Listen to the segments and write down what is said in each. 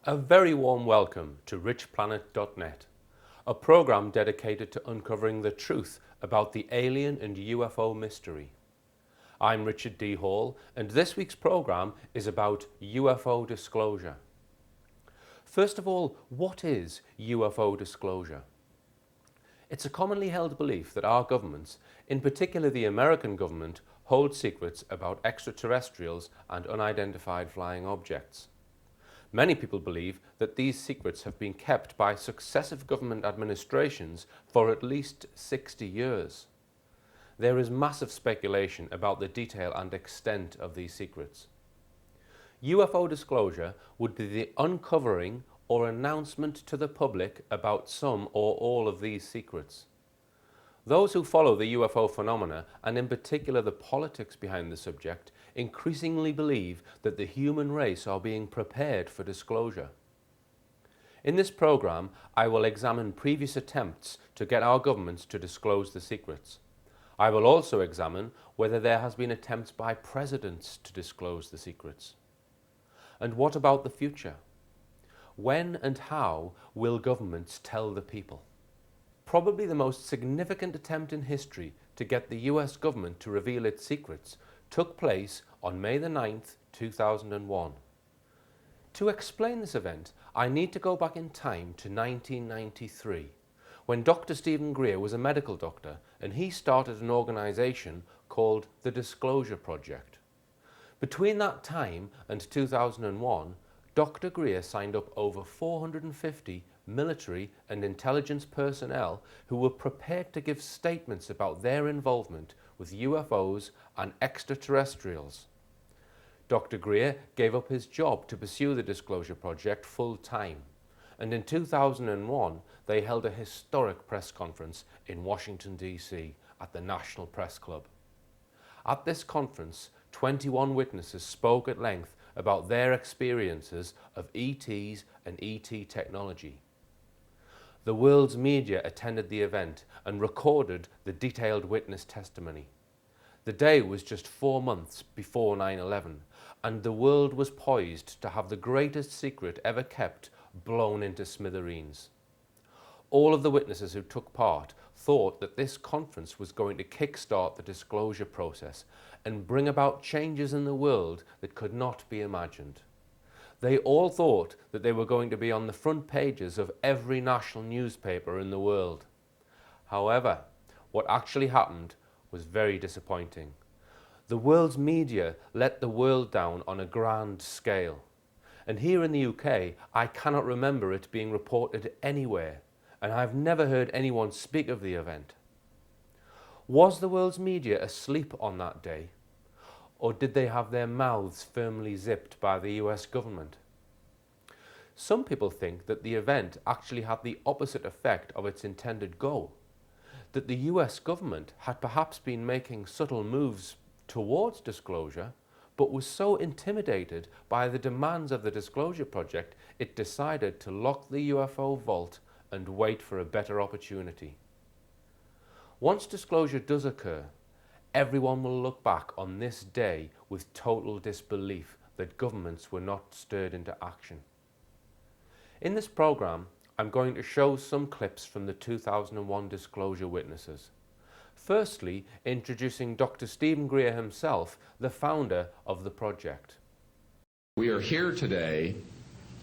A very warm welcome to richplanet.net, a program dedicated to uncovering the truth about the alien and UFO mystery. I'm Richard D. Hall, and this week's program is about UFO disclosure. First of all, what is UFO disclosure? It's a commonly held belief that our governments, in particular the American government, hold secrets about extraterrestrials and unidentified flying objects. Many people believe that these secrets have been kept by successive government administrations for at least 60 years. There is massive speculation about the detail and extent of these secrets. UFO disclosure would be the uncovering or announcement to the public about some or all of these secrets. Those who follow the UFO phenomena, and in particular the politics behind the subject, increasingly believe that the human race are being prepared for disclosure. In this program, I will examine previous attempts to get our governments to disclose the secrets. I will also examine whether there has been attempts by presidents to disclose the secrets. And what about the future? When and how will governments tell the people? Probably the most significant attempt in history to get the US government to reveal its secrets took place on May the 9th, 2001. To explain this event, I need to go back in time to 1993, when Dr. Stephen Greer was a medical doctor and he started an organization called the Disclosure Project. Between that time and 2001, Dr. Greer signed up over 450 military and intelligence personnel who were prepared to give statements about their involvement with UFOs and extraterrestrials. Dr. Greer gave up his job to pursue the Disclosure Project full time, and in 2001 they held a historic press conference in Washington, D.C. at the National Press Club. At this conference, 21 witnesses spoke at length about their experiences of ETs and ET technology. The world's media attended the event and recorded the detailed witness testimony. The day was just 4 months before 9/11, and the world was poised to have the greatest secret ever kept blown into smithereens. All of the witnesses who took part thought that this conference was going to kickstart the disclosure process and bring about changes in the world that could not be imagined. They all thought that they were going to be on the front pages of every national newspaper in the world. However, what actually happened was very disappointing. The world's media let the world down on a grand scale. And here in the UK, I cannot remember it being reported anywhere, and I've never heard anyone speak of the event. Was the world's media asleep on that day? Or did they have their mouths firmly zipped by the US government? Some people think that the event actually had the opposite effect of its intended goal, that the US government had perhaps been making subtle moves towards disclosure, but was so intimidated by the demands of the Disclosure Project, it decided to lock the UFO vault and wait for a better opportunity. Once disclosure does occur, everyone will look back on this day with total disbelief that governments were not stirred into action. In this program, I'm going to show some clips from the 2001 disclosure witnesses. Firstly, introducing Dr. Stephen Greer himself, the founder of the project. We are here today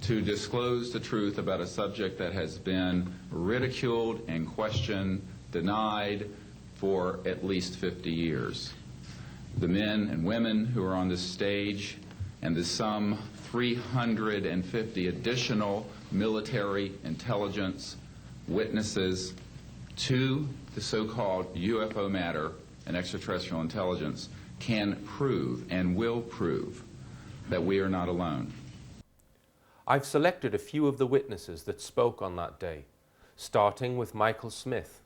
to disclose the truth about a subject that has been ridiculed and questioned, denied for at least 50 years. The men and women who are on this stage and the some 350 additional military intelligence witnesses to the so-called UFO matter and extraterrestrial intelligence can prove and will prove that we are not alone. I've selected a few of the witnesses that spoke on that day, starting with Michael Smith.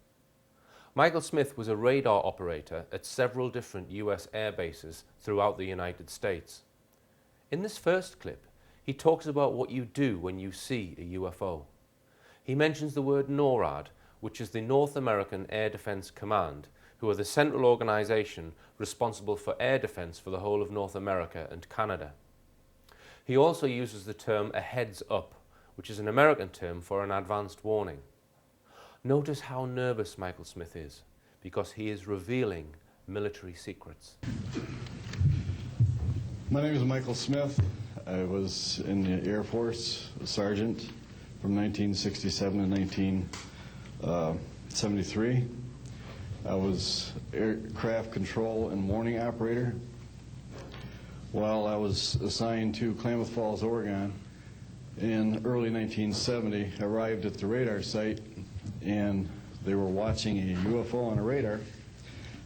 Michael Smith was a radar operator at several different US air bases throughout the United States. In this first clip, he talks about what you do when you see a UFO. He mentions the word NORAD, which is the North American Air Defense Command, who are the central organization responsible for air defense for the whole of North America and Canada. He also uses the term a heads up, which is an American term for an advanced warning. Notice how nervous Michael Smith is, because he is revealing military secrets. My name is Michael Smith. I was in the Air Force, a sergeant from 1967 to 1973. I was aircraft control and warning operator. While I was assigned to Klamath Falls, Oregon, in early 1970, I arrived at the radar site, and they were watching a UFO on a radar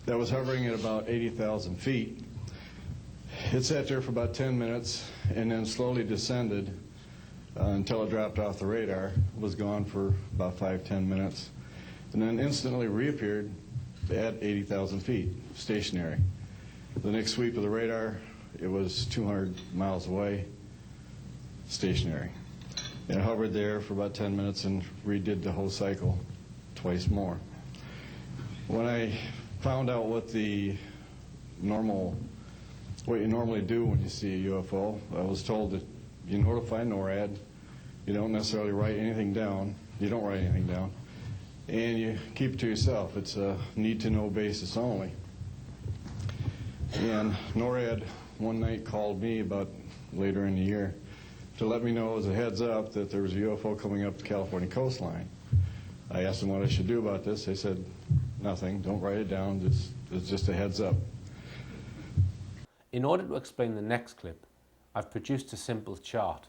that was hovering at about 80,000 feet. It sat there for about 10 minutes and then slowly descended until it dropped off the radar. It was gone for about 5-10 minutes, and then instantly reappeared at 80,000 feet, stationary. The next sweep of the radar, it was 200 miles away, stationary. And it hovered there for about 10 minutes and redid the whole cycle twice more. When I found out what you normally do when you see a UFO, I was told that you notify NORAD, you don't necessarily write anything down, you don't write anything down, and you keep it to yourself. It's a need-to-know basis only. And NORAD one night called me about later in the year to let me know as a heads up that there was a UFO coming up the California coastline. I asked them what I should do about this. They said, nothing, don't write it down, it's just a heads up. In order to explain the next clip, I've produced a simple chart.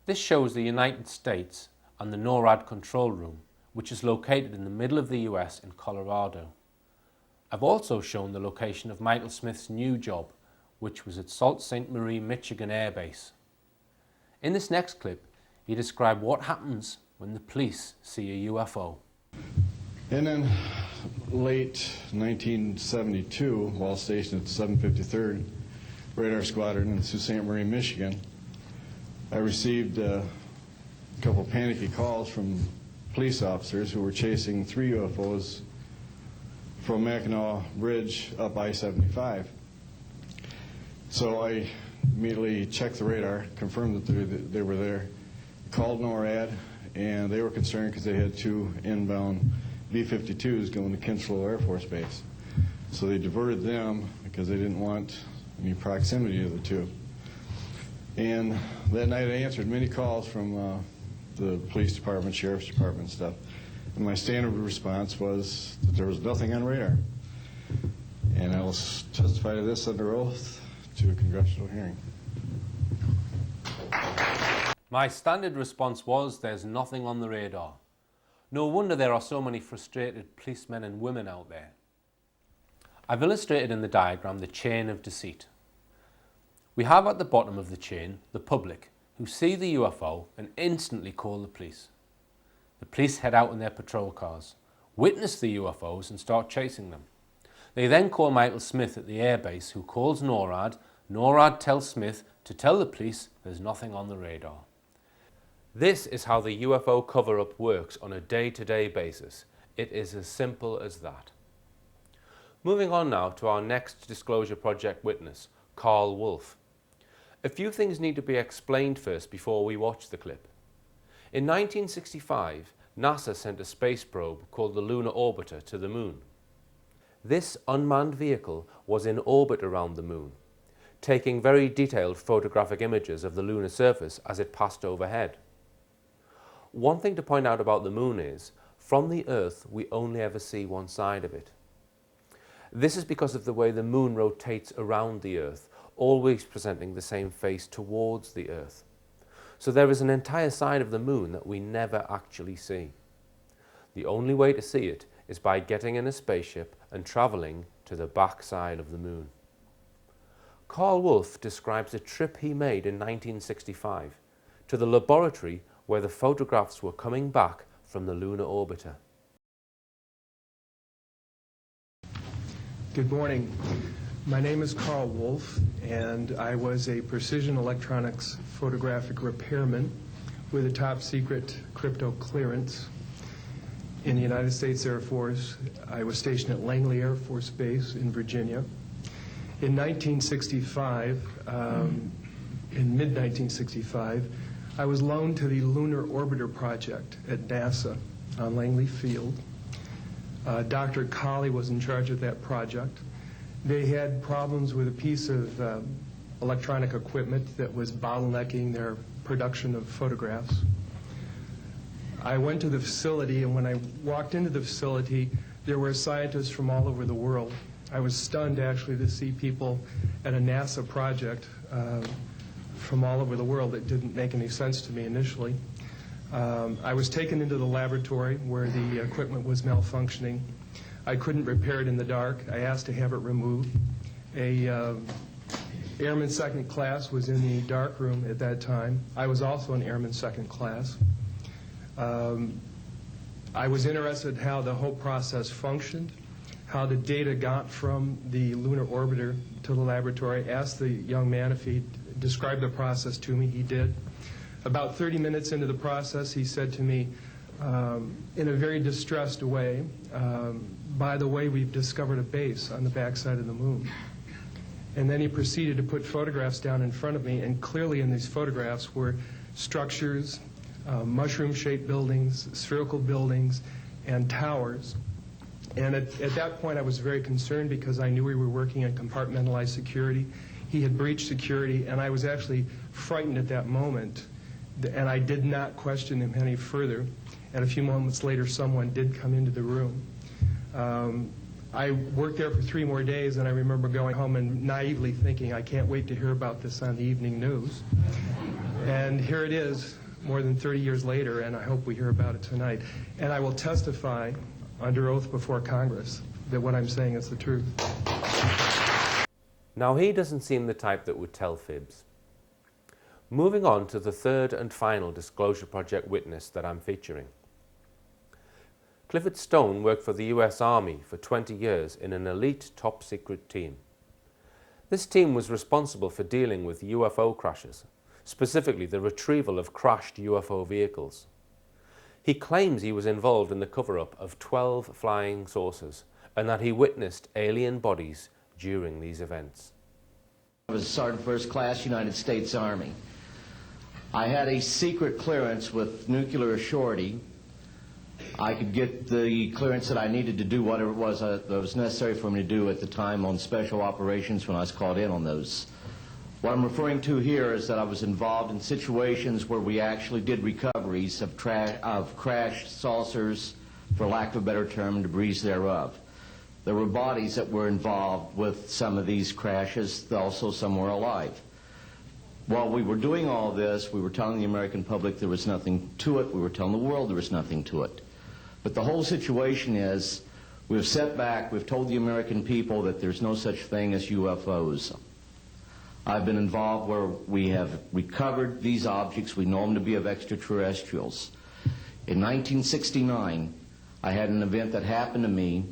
This shows the United States and the NORAD control room, which is located in the middle of the US in Colorado. I've also shown the location of Michael Smith's new job, which was at Sault Ste. Marie, Michigan Air Base. In this next clip, he described what happens when the police see a UFO. And then late 1972, while stationed at the 753rd Radar Squadron in Sault Ste. Marie, Michigan, I received a couple panicky calls from police officers who were chasing 3 UFOs from Mackinac Bridge up I-75. So I immediately checked the radar, confirmed that they were there, called NORAD, and they were concerned because they had 2 inbound B-52s going to Kinslow Air Force Base. So they diverted them because they didn't want any proximity to the 2. And that night I answered many calls from the police department, sheriff's department and stuff. And my standard response was that there was nothing on radar. And I will testify to this under oath to a congressional hearing. My standard response was, there's nothing on the radar. No wonder there are so many frustrated policemen and women out there. I've illustrated in the diagram the chain of deceit. We have at the bottom of the chain the public, who see the UFO and instantly call the police. The police head out in their patrol cars, witness the UFOs and start chasing them. They then call Michael Smith at the airbase, who calls NORAD. NORAD tells Smith to tell the police there's nothing on the radar. This is how the UFO cover-up works on a day-to-day basis. It is as simple as that. Moving on now to our next Disclosure Project witness, Carl Wolf. A few things need to be explained first before we watch the clip. In 1965, NASA sent a space probe called the Lunar Orbiter to the Moon. This unmanned vehicle was in orbit around the Moon, taking very detailed photographic images of the lunar surface as it passed overhead. One thing to point out about the Moon is, from the Earth we only ever see one side of it. This is because of the way the Moon rotates around the Earth, always presenting the same face towards the Earth. So there is an entire side of the Moon that we never actually see. The only way to see it is by getting in a spaceship and travelling to the back side of the Moon. Carl Wolf describes a trip he made in 1965 to the laboratory where the photographs were coming back from the lunar orbiter. Good morning. My name is Carl Wolf, and I was a precision electronics photographic repairman with a top secret crypto clearance in the United States Air Force. I was stationed at Langley Air Force Base in Virginia. In 1965, in mid-1965, I was loaned to the Lunar Orbiter project at NASA on Langley Field. Dr. Colley was in charge of that project. They had problems with a piece of electronic equipment that was bottlenecking their production of photographs. I went to the facility, and when I walked into the facility, there were scientists from all over the world. I was stunned, actually, to see people at a NASA project from all over the world. It didn't make any sense to me initially. I was taken into the laboratory where the equipment was malfunctioning. I couldn't repair it in the dark. I asked to have it removed. A airman second class was in the dark room at that time. I was also an airman second class. I was interested in how the whole process functioned, how the data got from the lunar orbiter to the laboratory. I asked the young man if he'd describe the process to me. He did. About 30 minutes into the process, he said to me, in a very distressed way, by the way, we've discovered a base on the backside of the moon. And then he proceeded to put photographs down in front of me, and clearly in these photographs were structures, mushroom-shaped buildings, spherical buildings, and towers. And at that point, I was very concerned because I knew we were working on compartmentalized security. He had breached security, and I was actually frightened at that moment. And I did not question him any further. And a few moments later, someone did come into the room. I worked there for 3 more days, and I remember going home and naively thinking, I can't wait to hear about this on the evening news. And here it is, more than 30 years later, and I hope we hear about it tonight. And I will testify under oath before Congress that what I'm saying is the truth. Now, he doesn't seem the type that would tell fibs. Moving on to the third and final Disclosure Project witness that I'm featuring. Clifford Stone worked for the US Army for 20 years in an elite top-secret team. This team was responsible for dealing with UFO crashes, specifically the retrieval of crashed UFO vehicles. He claims he was involved in the cover-up of 12 flying saucers and that he witnessed alien bodies during these events. I was a Sergeant First Class, United States Army. I had a secret clearance with nuclear surety. I could get the clearance that I needed to do whatever it was that was necessary for me to do at the time on special operations when I was called in on those. What I'm referring to here is that I was involved in situations where we actually did recoveries of crashed saucers, for lack of a better term, debris thereof. There were bodies that were involved with some of these crashes, also some were alive. While we were doing all this, we were telling the American public there was nothing to it. We were telling the world there was nothing to it. But the whole situation is, we've set back, we've told the American people that there's no such thing as UFOs. I've been involved where we have recovered these objects. We know them to be of extraterrestrials. In 1969, I had an event that happened to me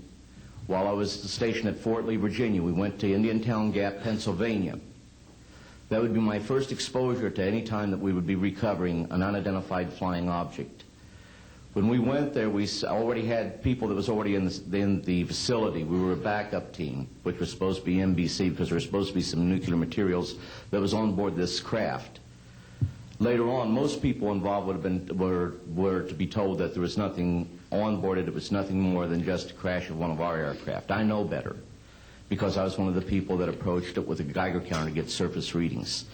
while I was stationed at Fort Lee, Virginia. We went to Indiantown Gap, Pennsylvania. That would be my first exposure to any time that we would be recovering an unidentified flying object. When we went there, we already had people that was already in the facility. We were a backup team, which was supposed to be NBC because there was supposed to be some nuclear materials that was on board this craft. Later on, most people involved would have been were to be told that there was nothing on board it. It was nothing more than just a crash of one of our aircraft. I know better because I was one of the people that approached it with a Geiger counter to get surface readings.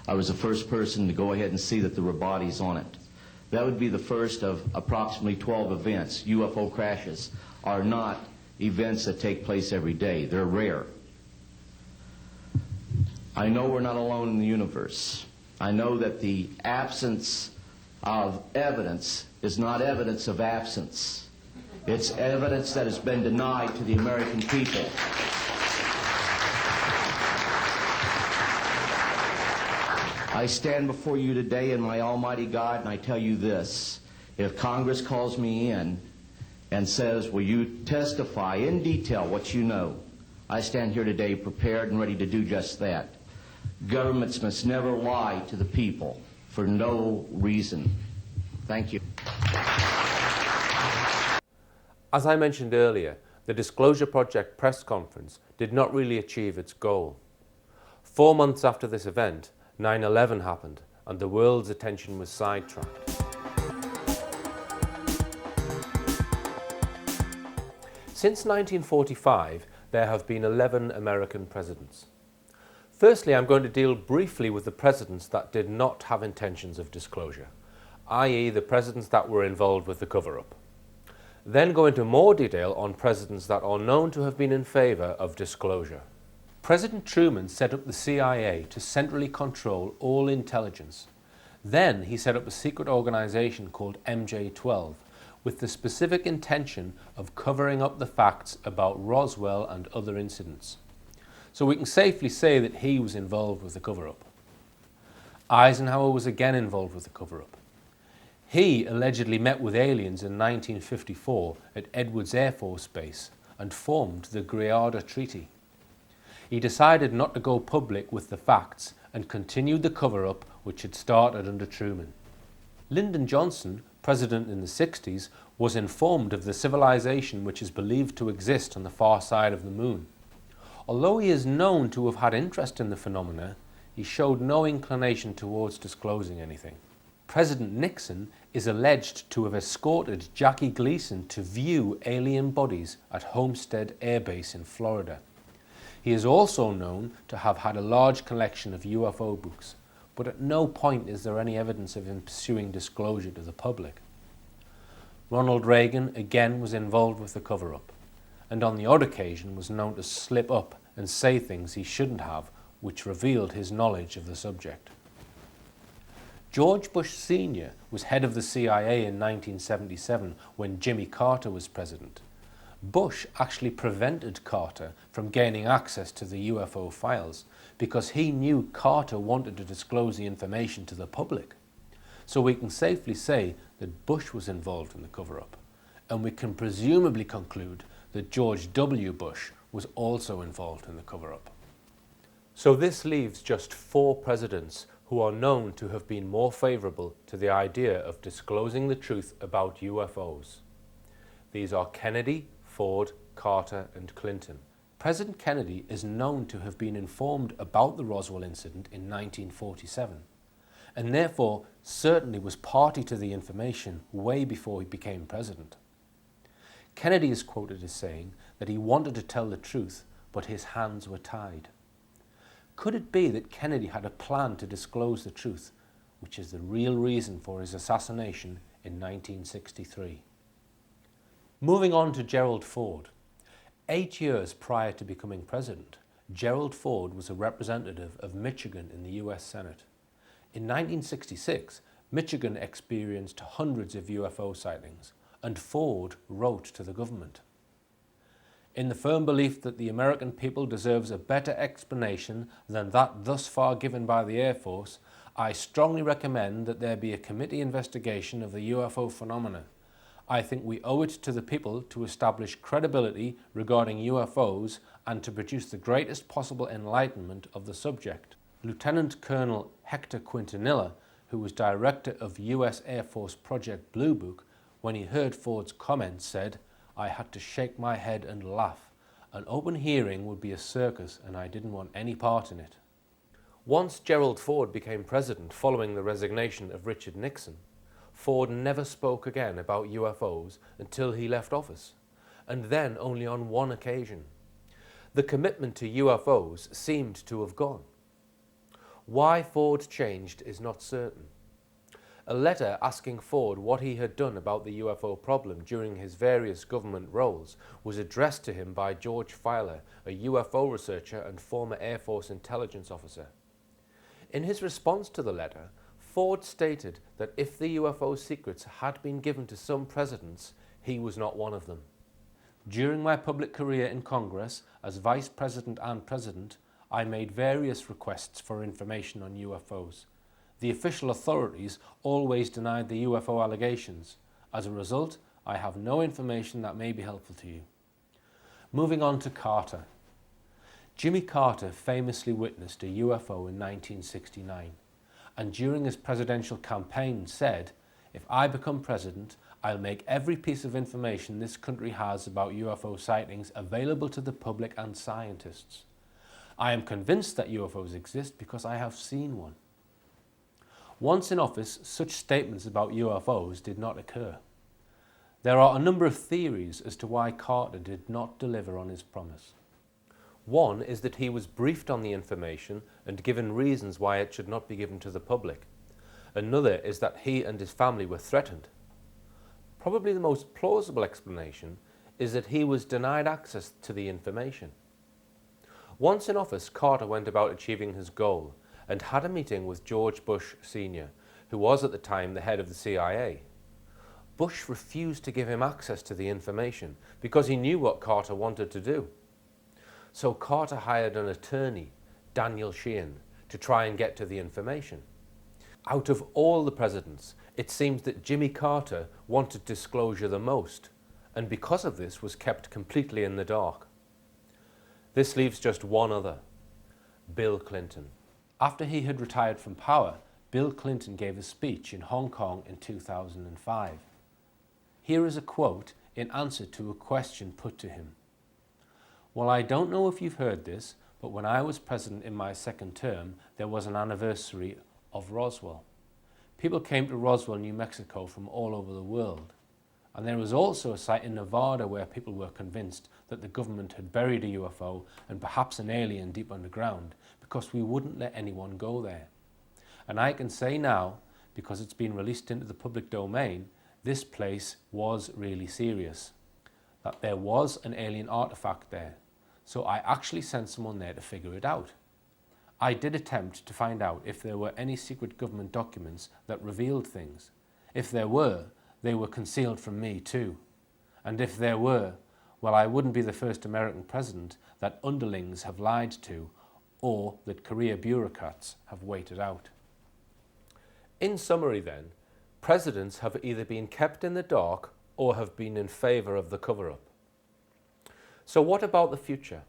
I was the first person to go ahead and see that there were bodies on it. That would be the first of approximately 12 events. UFO crashes are not events that take place every day. They're rare. I know we're not alone in the universe. I know that the absence of evidence is not evidence of absence. It's evidence that has been denied to the American people. I stand before you today in my almighty God, and I tell you this. If Congress calls me in and says, will you testify in detail what you know, I stand here today prepared and ready to do just that. Governments must never lie to the people for no reason. Thank you. As I mentioned earlier, the Disclosure Project press conference did not really achieve its goal. 4 months after this event, 9/11 happened, and the world's attention was sidetracked. Since 1945, there have been 11 American presidents. Firstly, I'm going to deal briefly with the presidents that did not have intentions of disclosure, i.e. the presidents that were involved with the cover-up. Then go into more detail on presidents that are known to have been in favour of disclosure. President Truman set up the CIA to centrally control all intelligence. Then he set up a secret organisation called MJ-12 with the specific intention of covering up the facts about Roswell and other incidents. So we can safely say that he was involved with the cover-up. Eisenhower was again involved with the cover-up. He allegedly met with aliens in 1954 at Edwards Air Force Base and formed the Greada Treaty. He decided not to go public with the facts and continued the cover-up which had started under Truman. Lyndon Johnson, president in the 60s, was informed of the civilization which is believed to exist on the far side of the moon. Although he is known to have had interest in the phenomena, he showed no inclination towards disclosing anything. President Nixon is alleged to have escorted Jackie Gleason to view alien bodies at Homestead Air Base in Florida. He is also known to have had a large collection of UFO books, but at no point is there any evidence of him pursuing disclosure to the public. Ronald Reagan again was involved with the cover-up, and on the odd occasion was known to slip up and say things he shouldn't have, which revealed his knowledge of the subject. George Bush Sr. was head of the CIA in 1977 when Jimmy Carter was president. Bush actually prevented Carter from gaining access to the UFO files because he knew Carter wanted to disclose the information to the public. So we can safely say that Bush was involved in the cover-up, and we can presumably conclude that George W. Bush was also involved in the cover-up. So this leaves just 4 presidents who are known to have been more favourable to the idea of disclosing the truth about UFOs. These are Kennedy, Ford, Carter and Clinton. President Kennedy is known to have been informed about the Roswell incident in 1947, and therefore certainly was party to the information way before he became president. Kennedy is quoted as saying that he wanted to tell the truth, but his hands were tied. Could it be that Kennedy had a plan to disclose the truth, which is the real reason for his assassination in 1963? Moving on to Gerald Ford. 8 years prior to becoming president, Gerald Ford was a representative of Michigan in the US Senate. In 1966, Michigan experienced hundreds of UFO sightings, and Ford wrote to the government. In the firm belief that the American people deserves a better explanation than that thus far given by the Air Force, I strongly recommend that there be a committee investigation of the UFO phenomena. I think we owe it to the people to establish credibility regarding UFOs and to produce the greatest possible enlightenment of the subject. Lieutenant Colonel Hector Quintanilla, who was director of US Air Force Project Blue Book, when he heard Ford's comments said, "I had to shake my head and laugh. An open hearing would be a circus and I didn't want any part in it." Once Gerald Ford became president following the resignation of Richard Nixon, Ford never spoke again about UFOs until he left office, and then only on one occasion. The commitment to UFOs seemed to have gone. Why Ford changed is not certain. A letter asking Ford what he had done about the UFO problem during his various government roles was addressed to him by George Filer, a UFO researcher and former Air Force intelligence officer. In his response to the letter, Ford stated that if the UFO secrets had been given to some presidents, he was not one of them. During my public career in Congress as Vice President and President, I made various requests for information on UFOs. The official authorities always denied the UFO allegations. As a result, I have no information that may be helpful to you. Moving on to Carter. Jimmy Carter famously witnessed a UFO in 1969, and during his presidential campaign said, "If I become president, I'll make every piece of information this country has about UFO sightings available to the public and scientists. I am convinced that UFOs exist because I have seen one." Once in office, such statements about UFOs did not occur. There are a number of theories as to why Carter did not deliver on his promise. One is that he was briefed on the information and given reasons why it should not be given to the public. Another is that he and his family were threatened. Probably the most plausible explanation is that he was denied access to the information. Once in office, Carter went about achieving his goal and had a meeting with George Bush Sr., who was at the time the head of the CIA. Bush refused to give him access to the information because he knew what Carter wanted to do. So Carter hired an attorney, Daniel Sheehan, to try and get to the information. Out of all the presidents, it seems that Jimmy Carter wanted disclosure the most, and because of this was kept completely in the dark. This leaves just one other, Bill Clinton. After he had retired from power, Bill Clinton gave a speech in Hong Kong in 2005. Here is a quote in answer to a question put to him. "Well, I don't know if you've heard this, but when I was president in my second term, there was an anniversary of Roswell. People came to Roswell, New Mexico from all over the world. And there was also a site in Nevada where people were convinced that the government had buried a UFO and perhaps an alien deep underground because we wouldn't let anyone go there. And I can say now, because it's been released into the public domain, this place was really serious. That there was an alien artifact there. So I actually sent someone there to figure it out. I did attempt to find out if there were any secret government documents that revealed things. If there were, they were concealed from me too. And if there were, well, I wouldn't be the first American president that underlings have lied to or that career bureaucrats have waited out." In summary then, presidents have either been kept in the dark or have been in favour of the cover-up. So what about the future?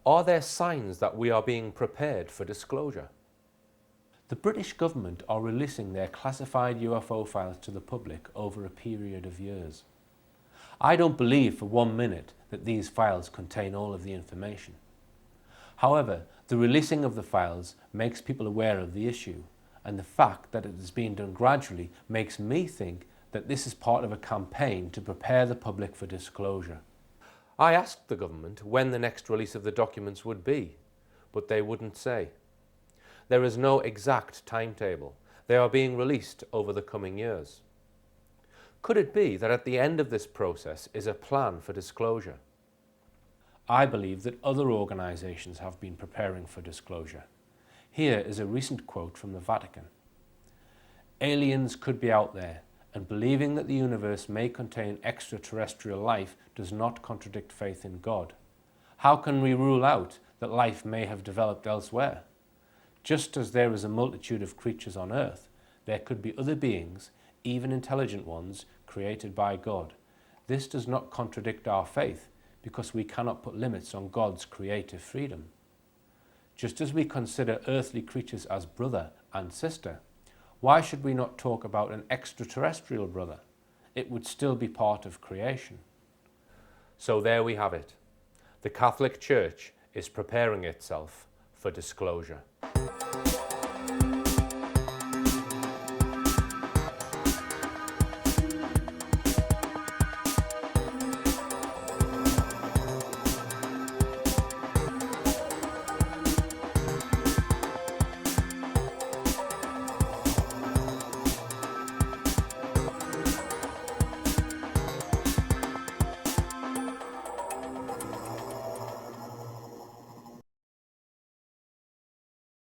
Are there signs that we are being prepared for disclosure? The British government are releasing their classified UFO files to the public over a period of years. I don't believe for 1 minute that these files contain all of the information. However, the releasing of the files makes people aware of the issue, and the fact that it is being done gradually makes me think that this is part of a campaign to prepare the public for disclosure. I asked the government when the next release of the documents would be, but they wouldn't say. There is no exact timetable. They are being released over the coming years. Could it be that at the end of this process is a plan for disclosure? I believe that other organisations have been preparing for disclosure. Here is a recent quote from the Vatican. "Aliens could be out there, and believing that the universe may contain extraterrestrial life does not contradict faith in God. How can we rule out that life may have developed elsewhere? Just as there is a multitude of creatures on earth, there could be other beings, even intelligent ones, created by God. This does not contradict our faith, because we cannot put limits on God's creative freedom. Just as we consider earthly creatures as brother and sister, why should we not talk about an extraterrestrial brother? It would still be part of creation." So there we have it. The Catholic Church is preparing itself for disclosure.